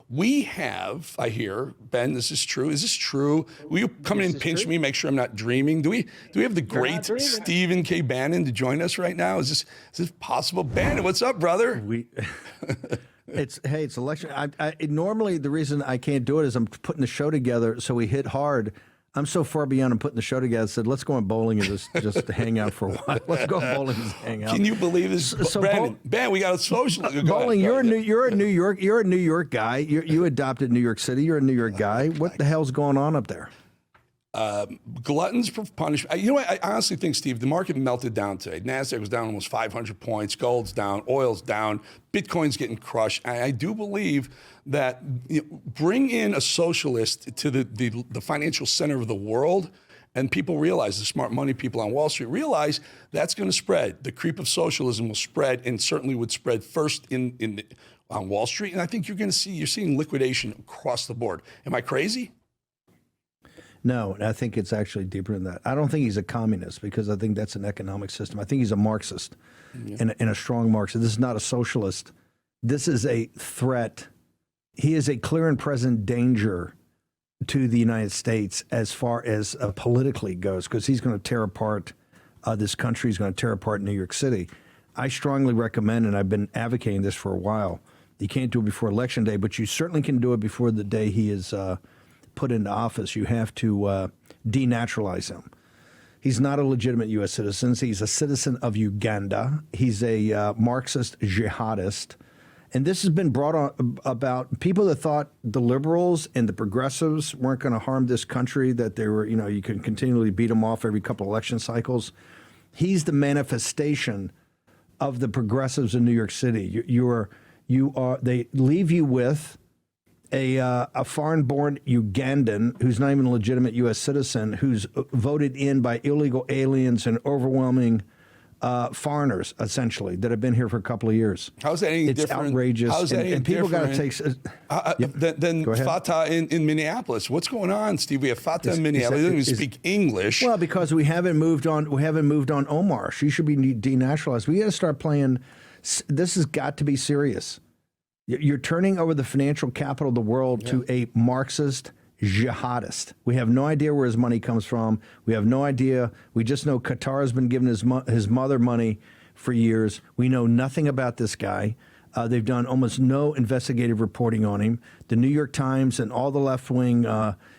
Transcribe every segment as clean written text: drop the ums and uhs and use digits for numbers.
we have, I hear, Ben, this is true. Is this true? Will you come in and pinch me, make sure I'm not dreaming? Do we have the great Stephen K. Bannon to join us right now? Is this possible? Bannon, what's up, brother? It's election. Normally the reason I can't do it is I'm putting the show together, so we hit hard. I'm so far beyond and putting the show together. I said, let's go on bowling and just hang out for a while. Let's go bowling and hang out. Can you believe this? So Ben, we got a social. Bowling, you're a New York guy. You adopted New York City. You're a New York guy. What the hell's going on up there? Gluttons for punishment. You know what? I honestly think, Steve, the market melted down today. NASDAQ was down almost 500 points. Gold's down. Oil's down. Bitcoin's getting crushed. I do believe that bring in a socialist to the financial center of the world, and people realize, the smart money people on Wall Street realize that's going to spread. The creep of socialism will spread, and certainly would spread first on Wall Street. And I think you're seeing liquidation across the board. Am I crazy? No, I think it's actually deeper than that. I don't think he's a communist, because I think that's an economic system. I think he's a Marxist, and a strong Marxist. This is not a socialist. This is a threat. He is a clear and present danger to the United States as far as politically goes, because he's going to tear apart this country. He's going to tear apart New York City. I strongly recommend, and I've been advocating this for a while, you can't do it before Election Day, but you certainly can do it before the day he is put into office. You have to denaturalize him. He's not a legitimate U.S. citizen. He's a citizen of Uganda. He's a Marxist jihadist. And this has been brought on about people that thought the liberals and the progressives weren't going to harm this country, that they were, you can continually beat them off every couple of election cycles. He's the manifestation of the progressives in New York City. They leave you with a foreign-born Ugandan who's not even a legitimate U.S. citizen, who's voted in by illegal aliens and overwhelming foreigners, essentially, that have been here for a couple of years. How's that any different? It's outrageous. How's that and people got to take... Than Fatah in Minneapolis. What's going on, Steve? We have Fatah in Minneapolis. He doesn't even speak English. Well, because we haven't moved on. We haven't moved on Omar. She should be denaturalized. We got to start playing... This has got to be serious. You're turning over the financial capital of the world to a Marxist jihadist. We have no idea where his money comes from. We have no idea. We just know Qatar has been giving his mother money for years. We know nothing about this guy. They've done almost no investigative reporting on him. The New York Times and all the left-wing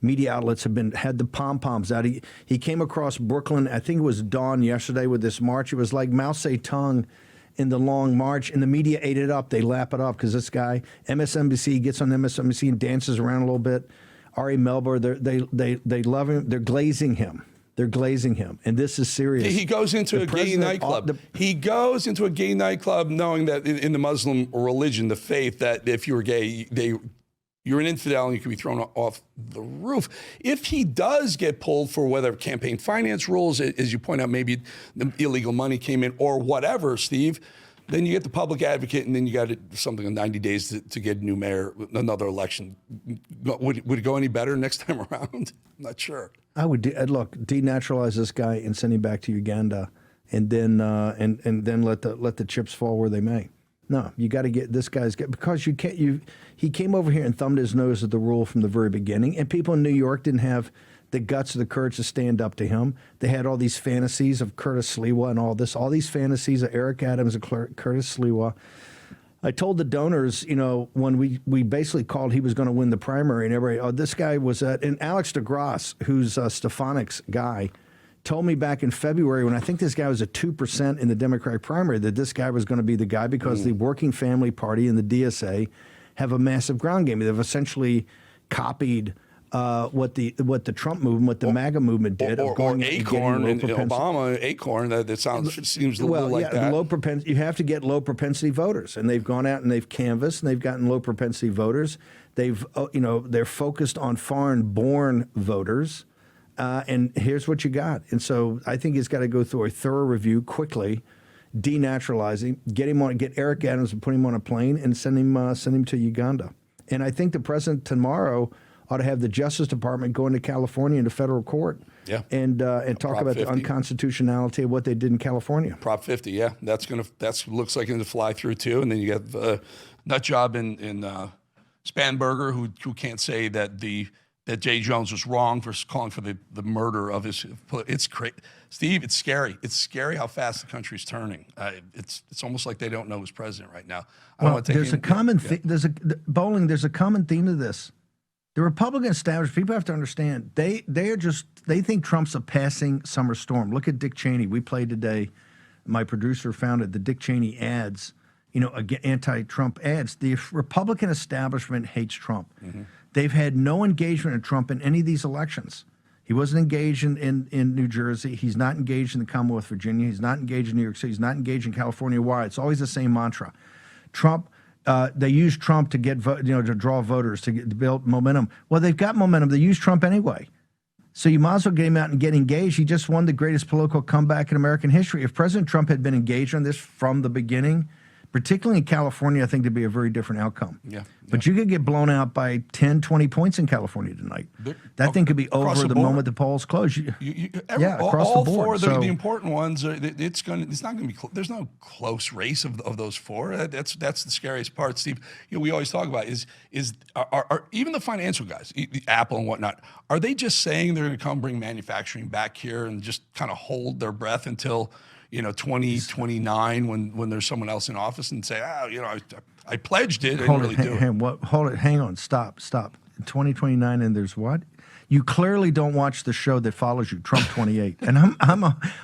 media outlets have had the pom-poms out. He came across Brooklyn, I think it was dawn yesterday, with this march. It was like Mao Zedong in the Long March, and the media ate it up. They lap it up because this guy, MSNBC, gets on MSNBC and dances around a little bit. Ari Melber, they love him. They're glazing him. They're glazing him, and this is serious. He goes into a gay nightclub. He goes into a gay nightclub knowing that in the Muslim religion, the faith, that if you were gay, you're an infidel and you could be thrown off the roof. If he does get pulled for whether campaign finance rules, as you point out, maybe the illegal money came in or whatever, Steve, then you get the public advocate, and then you got something in 90 days to get a new mayor, another election. Would it go any better next time around? I'm not sure. I would denaturalize this guy and send him back to Uganda, and then and then let the chips fall where they may. No, you got to get this guy's because you can't. He came over here and thumbed his nose at the rule from the very beginning, and people in New York didn't have the guts or the courage to stand up to him. They had all these fantasies of Curtis Sliwa and all these fantasies of Eric Adams and Curtis Sliwa. I told the donors, when we basically called he was going to win the primary, and everybody, this guy was and Alex DeGrasse, who's Stefanik's guy, told me back in February, when I think this guy was at 2% in the Democratic primary, that this guy was going to be the guy, because the Working Family Party and the DSA have a massive ground game. They've essentially copied what the Trump movement, what the MAGA movement did, or Acorn and Obama. Acorn, that seems a little like that. Low propensity. You have to get low propensity voters, and they've gone out and they've canvassed and they've gotten low propensity voters. They've they're focused on foreign-born voters, and here's what you got. And so I think he's got to go through a thorough review quickly, denaturalize him, get Eric Adams and put him on a plane and send him to Uganda. And I think the president tomorrow ought to have the Justice Department go into California into federal court, and talk about 50. The unconstitutionality of what they did in California. Prop 50, that looks like it's going to fly through too. And then you got the nut job in Spanberger, who can't say that Jay Jones was wrong for calling for the murder of his. It's crazy, Steve. It's scary. It's scary how fast the country's turning. It's almost like they don't know who's president right now. There's a common there's a common theme to this. The Republican establishment, people have to understand, they think Trump's a passing summer storm. Look at Dick Cheney. We played today. My producer found it. The Dick Cheney ads, anti-Trump ads. The Republican establishment hates Trump. Mm-hmm. They've had no engagement in Trump in any of these elections. He wasn't engaged in New Jersey. He's not engaged in the Commonwealth of Virginia. He's not engaged in New York City. He's not engaged in California. Why? It's always the same mantra. Trump. They use Trump to get to draw voters, to build momentum. Well, they've got momentum. They use Trump anyway. So you might as well get him out and get engaged. He just won the greatest political comeback in American history. If President Trump had been engaged on this from the beginning, particularly in California, I think it'd be a very different outcome. Yeah. But you could get blown out by 10, 20 points in California tonight. That thing could be over the moment the polls close. Across the board. Four, the important ones, it's not going to be. There's no close race of those four. That's the scariest part, Steve. We always talk about are even the financial guys, the Apple and whatnot, are they just saying they're going to come bring manufacturing back here and just kind of hold their breath until 2029 when there's someone else in office and say, I pledged it. I didn't really do it. Hang on. Stop. 2029 and there's what? You clearly don't watch the show that follows you, Trump 28. And I'm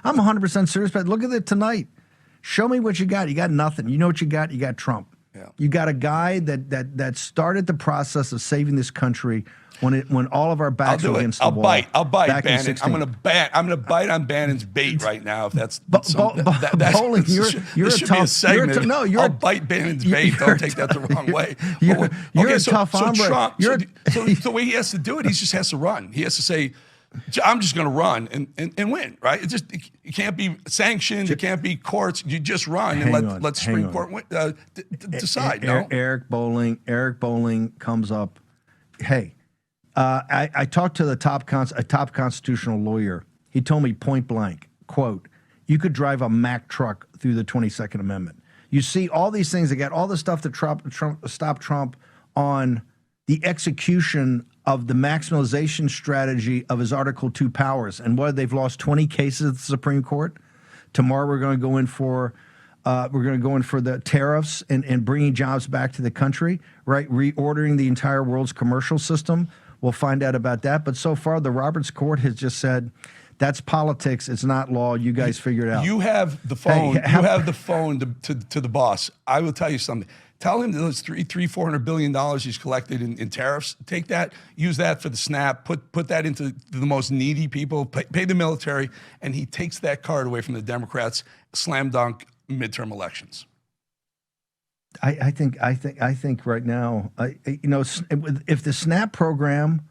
100% serious, but look at it tonight. Show me what you got. You got nothing. You know what you got? You got Trump. Yeah. You got a guy that started the process of saving this country when all of our backs were against the wall. I'll bite Bannon. I'm going to bite on Bannon's bait right now. If that's Bolling, you're a tough. I'll bite Bannon's bait. Don't take that the wrong way. You're a tough hombre. So the way he has to do it, he just has to run. He has to say, I'm just going to run and win, right? It can't be sanctioned. It can't be courts. You just run and let Supreme Court decide. Eric Bolling comes up. Hey. I talked to a top constitutional lawyer. He told me point blank, quote, you could drive a Mack truck through the 22nd Amendment. You see all these things. They got all the stuff that stopped Trump on the execution of the maximalization strategy of his Article 2 powers. And they've lost 20 cases at the Supreme Court. Tomorrow we're going to go in for the tariffs and bringing jobs back to the country, right? Reordering the entire world's commercial system. We'll find out about that. But so far, the Roberts Court has just said, that's politics. It's not law. You guys figure it out. You have the phone. You have the phone to the boss. I will tell you something. Tell him those $400 billion he's collected in tariffs. Take that, use that for the SNAP, put that into the most needy people, pay the military, and he takes that card away from the Democrats. Slam dunk midterm elections. I think right now, if the SNAP program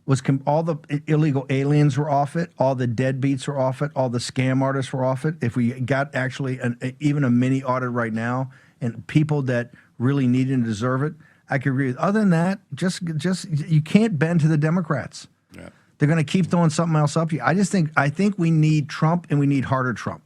was all the illegal aliens were off it, all the deadbeats were off it, all the scam artists were off it. If we got actually even a mini audit right now and people that really needed and deserve it, I could agree with. Other than that, just you can't bend to the Democrats. Yeah. They're going to keep throwing something else up you. I think we need Trump and we need harder Trump.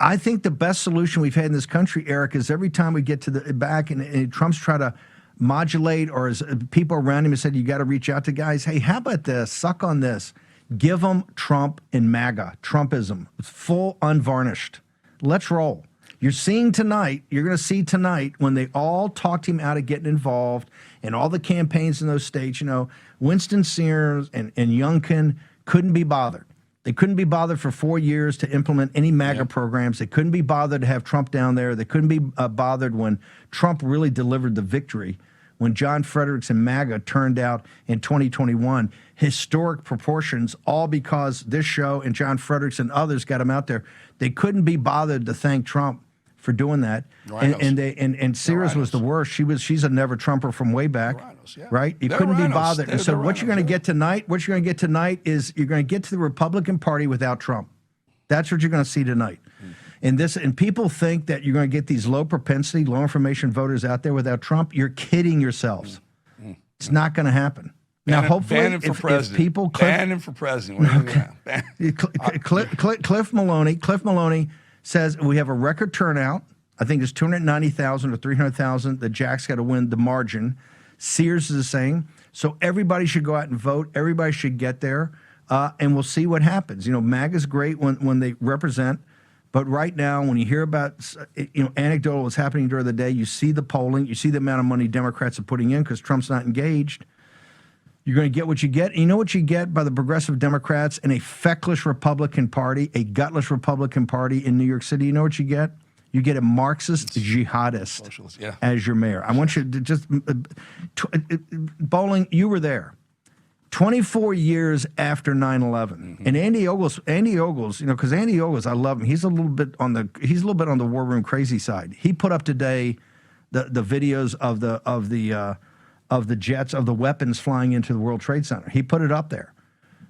I think the best solution we've had in this country, Eric, is every time we get to the back and Trump's try to modulate, or as people around him have said, you got to reach out to guys. Hey, how about this? Suck on this. Give them Trump and MAGA, Trumpism. It's full, unvarnished. Let's roll. You're going to see tonight when they all talked him out of getting involved and all the campaigns in those states, Winston Sears and Youngkin couldn't be bothered. They couldn't be bothered for 4 years to implement any MAGA programs. They couldn't be bothered to have Trump down there. They couldn't be bothered when Trump really delivered the victory. When John Fredericks and MAGA turned out in 2021, historic proportions, all because this show and John Fredericks and others got him out there. They couldn't be bothered to thank Trump for doing that. And Sears was the worst. She's a never Trumper from way back, right? You couldn't be bothered. And so what you're going to get tonight, is you're going to get to the Republican Party without Trump. That's what you're going to see tonight. And people think that you're going to get these low propensity, low information voters out there without Trump. You're kidding yourselves. It's not going to happen. Now, hopefully, if people ban him for president. Cliff Maloney says we have a record turnout. I think it's 290,000 or 300,000 that Jack's got to win the margin. Sears is the same. So everybody should go out and vote. Everybody should get there, and we'll see what happens. You know, MAGA's great when they represent, but right now, when you hear about anecdotal what's happening during the day, you see the polling, you see the amount of money Democrats are putting in because Trump's not engaged. You're going to get what you get. And you know what you get by the progressive Democrats and a feckless Republican Party, a gutless Republican Party in New York City? You know what you get? You get a Marxist jihadist as your mayor. I want you to just Bolling, you were there. 24 years after 9/11, and Andy Ogles, you know, because Andy Ogles, I love him. He's a little bit on the war room crazy side. He put up today the videos of the jets, of the weapons flying into the World Trade Center. He put it up there.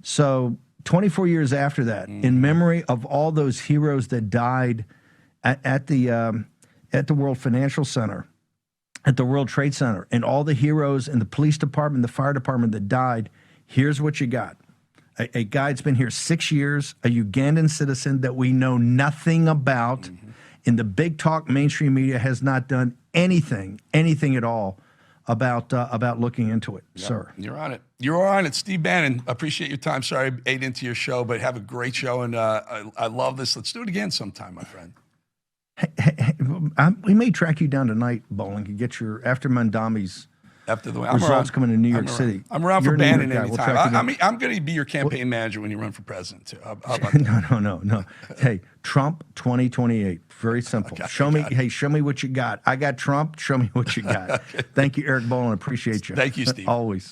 So 24 years after that, in memory of all those heroes that died at the World Financial Center, at the World Trade Center, and all the heroes in the police department, the fire department that died. Here's what you got. A guy that's been here 6 years, a Ugandan citizen that we know nothing about, and the big talk mainstream media has not done anything at all about looking into it, sir. You're on it. You're on it. Steve Bannon, appreciate your time. Sorry I ate into your show, but have a great show, and I love this. Let's do it again sometime, my friend. We may track you down tonight, Bolling, and get your, after Mamdani's results around. coming in New York City. I'm around for Bannon anytime. We'll I'm going to be your campaign manager when you run for president, too. How about that? No. Hey, Trump 2028. Very simple. Show me what you got. I got Trump. Show me what you got. Okay. Thank you, Eric Bolling. Appreciate you. Thank you, Steve. Always.